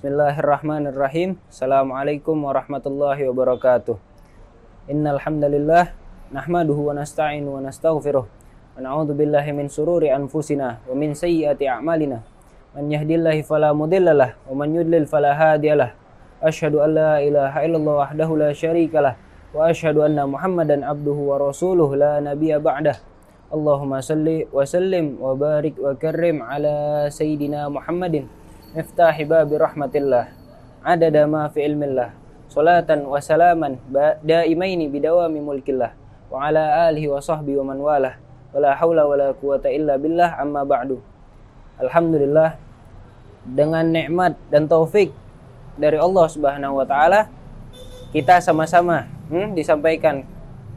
Bismillahirrahmanirrahim. Assalamualaikum warahmatullahi wabarakatuh. Innal hamdalillah nahmaduhu wa nasta'inu wa nastaghfiruh wa na'udzu billahi min sururi anfusina wa min sayyiati a'malina. Man yahdihillahu fala mudhillalah wa man yudlil fala hadiyalah. Asyhadu an la ilaha illallah wahdahu la syarikalah wa asyhadu anna Muhammadan abduhu wa rasuluh la nabiyya ba'dah. Allahumma salli wa sallim wa barik wa karrim ala sayyidina Muhammadin miftahi babi rahmatillah adada ma fi ilmillah salatan wa salaman daimaini bidawami mulkillah wa ala alihi wa sahbihi wa man walah wala haula wala quwata illa billah amma ba'du. Alhamdulillah, dengan nikmat dan taufik dari Allah Subhanahu wa taala kita sama-sama disampaikan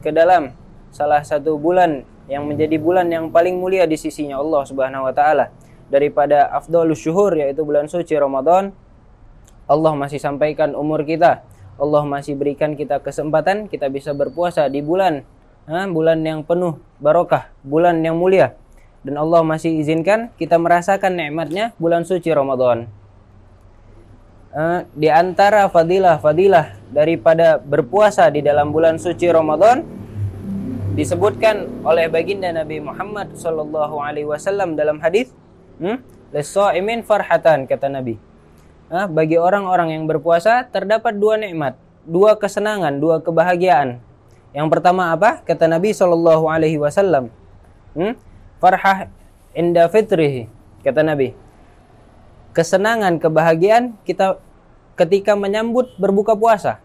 ke dalam salah satu bulan yang menjadi bulan yang paling mulia di sisinya Allah Subhanahu wa taala. Daripada afdhalus syuhur, yaitu bulan suci Ramadan. Allah masih sampaikan umur kita, Allah masih berikan kita kesempatan kita bisa berpuasa di bulan yang penuh barokah, bulan yang mulia, dan Allah masih izinkan kita merasakan nikmatnya bulan suci Ramadan. Di antara fadilah daripada berpuasa di dalam bulan suci Ramadan disebutkan oleh baginda Nabi Muhammad sallallahu alaihi wasallam dalam hadis, lis-shaimin farhatan, kata Nabi. Bagi orang-orang yang berpuasa terdapat dua nikmat, dua kesenangan, dua kebahagiaan. Yang pertama apa? Kata Nabi sallallahu alaihi wasallam, farhah inda fitrihi, kata Nabi. Kesenangan, kebahagiaan kita ketika menyambut berbuka puasa,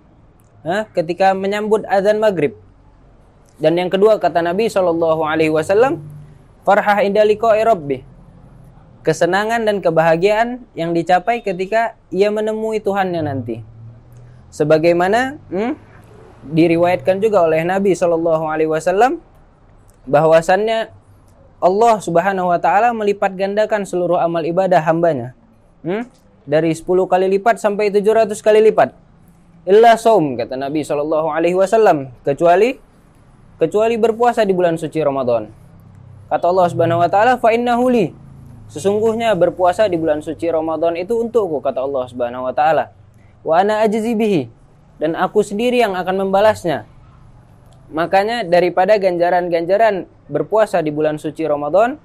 ketika menyambut azan maghrib. Dan yang kedua, kata Nabi sallallahu alaihi wasallam, farhah inda liqa'i rabbih, kesenangan dan kebahagiaan yang dicapai ketika ia menemui Tuhannya nanti. Sebagaimana diriwayatkan juga oleh Nabi sallallahu alaihi wasallam bahwasannya Allah Subhanahu wa taala melipat gandakan seluruh amal ibadah hambanya, dari 10 kali lipat sampai 700 kali lipat. Illa shaum, kata Nabi sallallahu alaihi wasallam, kecuali berpuasa di bulan suci Ramadan. Kata Allah Subhanahu wa taala, fa innahu li, sesungguhnya berpuasa di bulan suci Ramadan itu untukku, kata Allah Subhanahu wa taala. Wa ana ajzi bihi, dan aku sendiri yang akan membalasnya. Makanya daripada ganjaran-ganjaran berpuasa di bulan suci Ramadan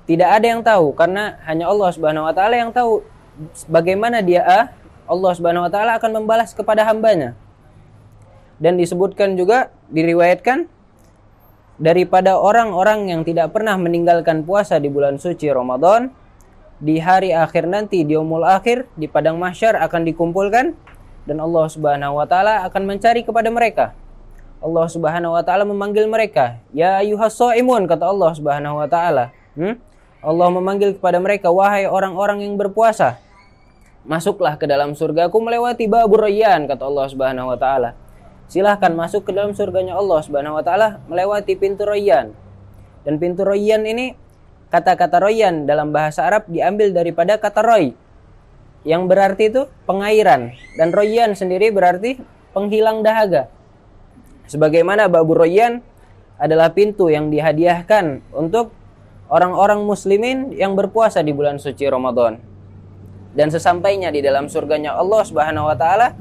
tidak ada yang tahu, karena hanya Allah Subhanahu wa taala yang tahu bagaimana Allah Subhanahu wa taala akan membalas kepada hambanya. Dan disebutkan juga, diriwayatkan daripada orang-orang yang tidak pernah meninggalkan puasa di bulan suci Ramadan, di hari akhir nanti, di yaumul akhir, di padang mahsyar akan dikumpulkan, dan Allah Subhanahu wa taala akan mencari kepada mereka. Allah Subhanahu wa taala memanggil mereka, ya ayyuhas shaimun, kata Allah Subhanahu wa taala. Allah memanggil kepada mereka, wahai orang-orang yang berpuasa, masuklah ke dalam surgaku melewati babur rayyan, kata Allah Subhanahu wa taala. Silahkan masuk ke dalam surganya Allah Subhanahu wa taala melewati pintu Rayyan. Dan pintu Rayyan ini, kata-kata Rayyan dalam bahasa Arab diambil daripada kata Roy, yang berarti itu pengairan, dan Rayyan sendiri berarti penghilang dahaga. Sebagaimana babur Rayyan adalah pintu yang dihadiahkan untuk orang-orang muslimin yang berpuasa di bulan suci Ramadan. Dan sesampainya di dalam surganya Allah Subhanahu wa taala,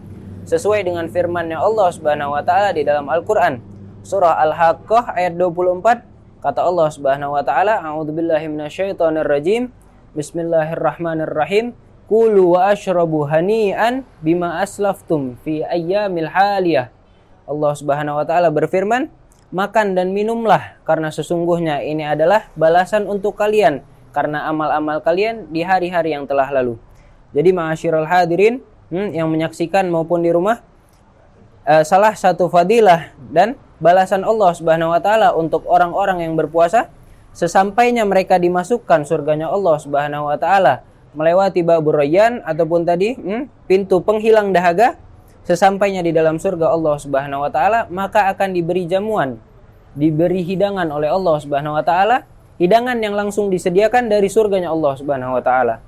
sesuai dengan firman-Nya Allah Subhanahu wa taala di dalam Al-Qur'an, surah Al-Haqqah ayat 24, kata Allah Subhanahu wa taala, a'udzubillahi minasyaitonir rajim, bismillahirrahmanirrahim, kulu wa ashrabu hani'an bima aslaftum fi ayyamil haliyah. Allah Subhanahu wa taala berfirman, makan dan minumlah karena sesungguhnya ini adalah balasan untuk kalian karena amal-amal kalian di hari-hari yang telah lalu. Jadi ma'asyiral hadirin yang menyaksikan maupun di rumah, salah satu fadilah dan balasan Allah Subhanahu wa taala untuk orang-orang yang berpuasa, sesampainya mereka dimasukkan surganya Allah Subhanahu wa taala melewati babur rayyan ataupun tadi pintu penghilang dahaga, sesampainya di dalam surga Allah Subhanahu wa taala maka akan diberi jamuan, diberi hidangan oleh Allah Subhanahu wa taala, hidangan yang langsung disediakan dari surganya Allah Subhanahu wa taala.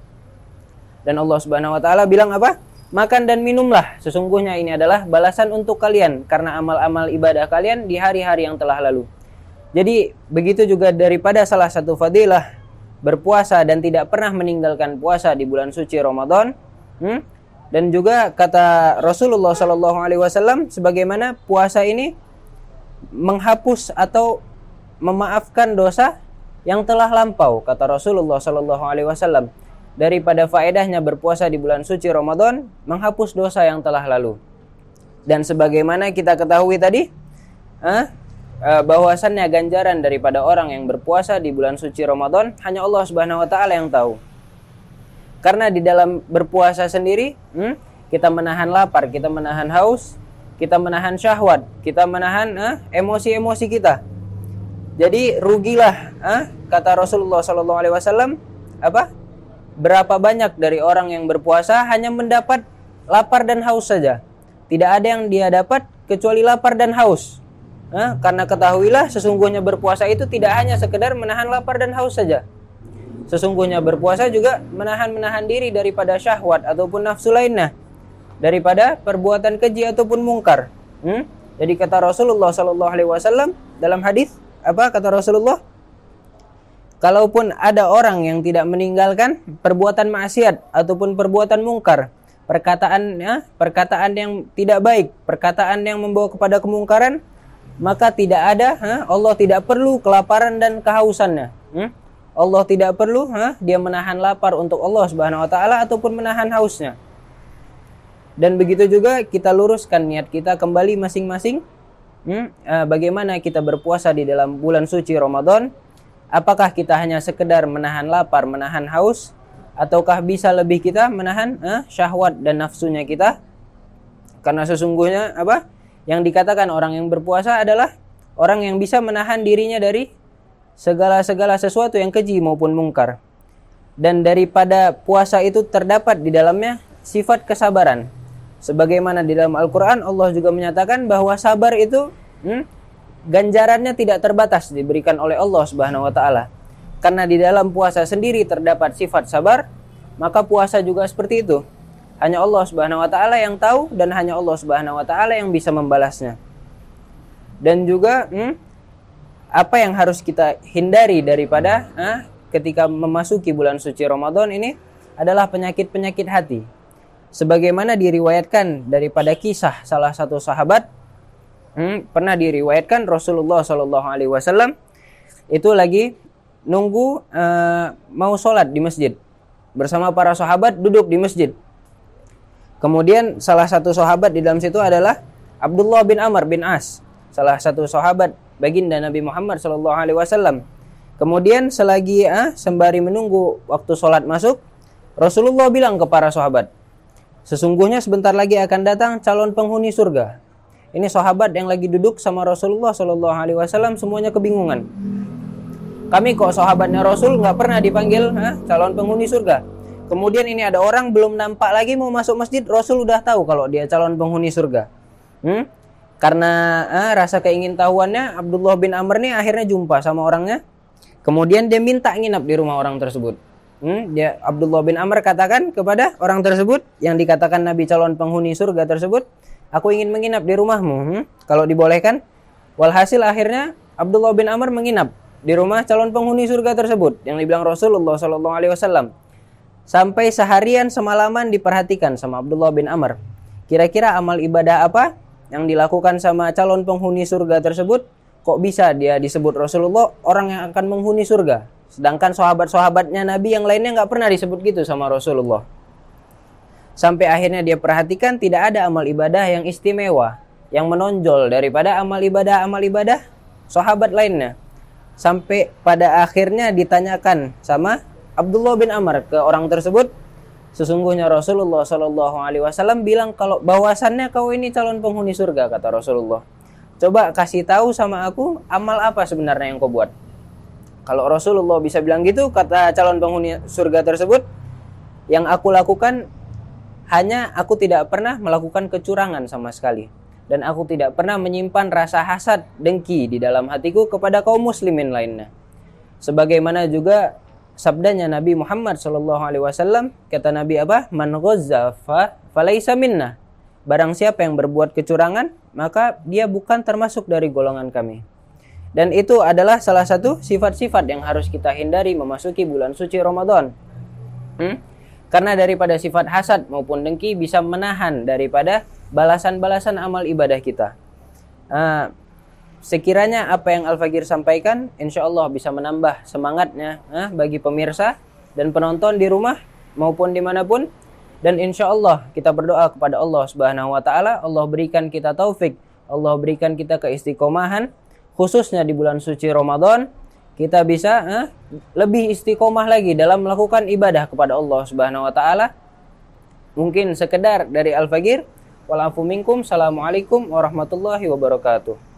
Dan Allah Subhanahu wa taala bilang apa? Makan dan minumlah, sesungguhnya ini adalah balasan untuk kalian karena amal-amal ibadah kalian di hari-hari yang telah lalu. Jadi begitu juga daripada salah satu fadilah berpuasa dan tidak pernah meninggalkan puasa di bulan suci Ramadan, Dan juga kata Rasulullah Shallallahu Alaihi Wasallam, sebagaimana puasa ini menghapus atau memaafkan dosa yang telah lampau, kata Rasulullah Shallallahu Alaihi Wasallam. Daripada faedahnya berpuasa di bulan suci Ramadan, menghapus dosa yang telah lalu. Dan sebagaimana kita ketahui tadi, bahwasannya ganjaran daripada orang yang berpuasa di bulan suci Ramadan hanya Allah Subhanahu Wa Taala yang tahu. Karena di dalam berpuasa sendiri, kita menahan lapar, kita menahan haus, kita menahan syahwat, kita menahan emosi-emosi kita. Jadi rugilah, kata Rasulullah Sallallahu Alaihi Wasallam, berapa banyak dari orang yang berpuasa hanya mendapat lapar dan haus saja. Tidak ada yang dia dapat kecuali lapar dan haus. Karena ketahuilah sesungguhnya berpuasa itu tidak hanya sekedar menahan lapar dan haus saja. Sesungguhnya berpuasa juga menahan diri daripada syahwat ataupun nafsu lainnya, daripada perbuatan keji ataupun mungkar. Jadi kata Rasulullah Sallallahu Alaihi Wasallam dalam hadis, kata Rasulullah, kalaupun ada orang yang tidak meninggalkan perbuatan maksiat ataupun perbuatan mungkar, perkataan yang tidak baik, perkataan yang membawa kepada kemungkaran, maka tidak ada, Allah tidak perlu kelaparan dan kehausannya. Allah tidak perlu dia menahan lapar untuk Allah Subhanahu Wa Taala ataupun menahan hausnya. Dan begitu juga kita luruskan niat kita kembali masing-masing. Bagaimana kita berpuasa di dalam bulan suci Ramadan? Apakah kita hanya sekedar menahan lapar, menahan haus, ataukah bisa lebih kita menahan syahwat dan nafsunya kita? Karena sesungguhnya yang dikatakan orang yang berpuasa adalah orang yang bisa menahan dirinya dari segala sesuatu yang keji maupun mungkar. Dan daripada puasa itu terdapat di dalamnya sifat kesabaran. Sebagaimana di dalam Al-Quran Allah juga menyatakan bahwa sabar itu ganjarannya tidak terbatas diberikan oleh Allah Subhanahu Wa Taala. Karena di dalam puasa sendiri terdapat sifat sabar, maka puasa juga seperti itu. Hanya Allah Subhanahu Wa Taala yang tahu dan hanya Allah Subhanahu Wa Taala yang bisa membalasnya. Dan juga apa yang harus kita hindari daripada ketika memasuki bulan suci Ramadan ini adalah penyakit-penyakit hati. Sebagaimana diriwayatkan daripada kisah salah satu sahabat, pernah diriwayatkan Rasulullah Shallallahu Alaihi Wasallam itu lagi nunggu mau sholat di masjid bersama para sahabat duduk di masjid. Kemudian salah satu sahabat di dalam situ adalah Abdullah bin Amr bin As, salah satu sahabat baginda Nabi Muhammad Sallallahu Alaihi Wasallam. Kemudian selagi sembari menunggu waktu sholat masuk, Rasulullah bilang ke para sahabat, sesungguhnya sebentar lagi akan datang calon penghuni surga. Ini sahabat yang lagi duduk sama Rasulullah Sallallahu Alaihi Wasallam semuanya kebingungan. Kami kok sahabatnya Rasul nggak pernah dipanggil calon penghuni surga. Kemudian ini ada orang belum nampak lagi mau masuk masjid, Rasul udah tahu kalau dia calon penghuni surga. Karena rasa keingintahuannya, Abdullah bin Amr ini akhirnya jumpa sama orangnya. Kemudian dia minta nginap di rumah orang tersebut. Abdullah bin Amr katakan kepada orang tersebut yang dikatakan Nabi calon penghuni surga tersebut, aku ingin menginap di rumahmu, kalau dibolehkan. Walhasil akhirnya Abdullah bin Amr menginap di rumah calon penghuni surga tersebut yang dibilang Rasulullah SAW. Sampai seharian semalaman diperhatikan sama Abdullah bin Amr. Kira-kira amal ibadah apa yang dilakukan sama calon penghuni surga tersebut, kok bisa dia disebut Rasulullah orang yang akan menghuni surga, sedangkan sahabat-sahabatnya Nabi yang lainnya nggak pernah disebut gitu sama Rasulullah. Sampai akhirnya dia perhatikan tidak ada amal ibadah yang istimewa, yang menonjol daripada amal ibadah sahabat lainnya. Sampai pada akhirnya ditanyakan sama Abdullah bin Amr ke orang tersebut, sesungguhnya Rasulullah Shallallahu Alaihi Wasallam bilang kalau bahwasannya kau ini calon penghuni surga, kata Rasulullah. Coba kasih tahu sama aku amal apa sebenarnya yang kau buat. Kalau Rasulullah bisa bilang gitu, kata calon penghuni surga tersebut, yang aku lakukan hanya aku tidak pernah melakukan kecurangan sama sekali, dan aku tidak pernah menyimpan rasa hasad, dengki di dalam hatiku kepada kaum muslimin lainnya. Sebagaimana juga sabdanya Nabi Muhammad SAW, kata Nabi Man ghazza falaysa minna. Barang siapa yang berbuat kecurangan, maka dia bukan termasuk dari golongan kami. Dan itu adalah salah satu sifat-sifat yang harus kita hindari memasuki bulan suci Ramadan. Karena daripada sifat hasad maupun dengki bisa menahan daripada balasan-balasan amal ibadah kita. Sekiranya apa yang Al-Fagir sampaikan insya Allah bisa menambah semangatnya bagi pemirsa dan penonton di rumah maupun dimanapun. Dan insya Allah kita berdoa kepada Allah Subhanahu Wa Taala, Allah berikan kita taufik, Allah berikan kita keistiqomahan, khususnya di bulan suci Ramadan. Kita bisa lebih istiqomah lagi dalam melakukan ibadah kepada Allah Subhanahu Wa Taala. Mungkin sekedar dari Al-Fagir. Walafu minkum. Assalamualaikum warahmatullahi wabarakatuh.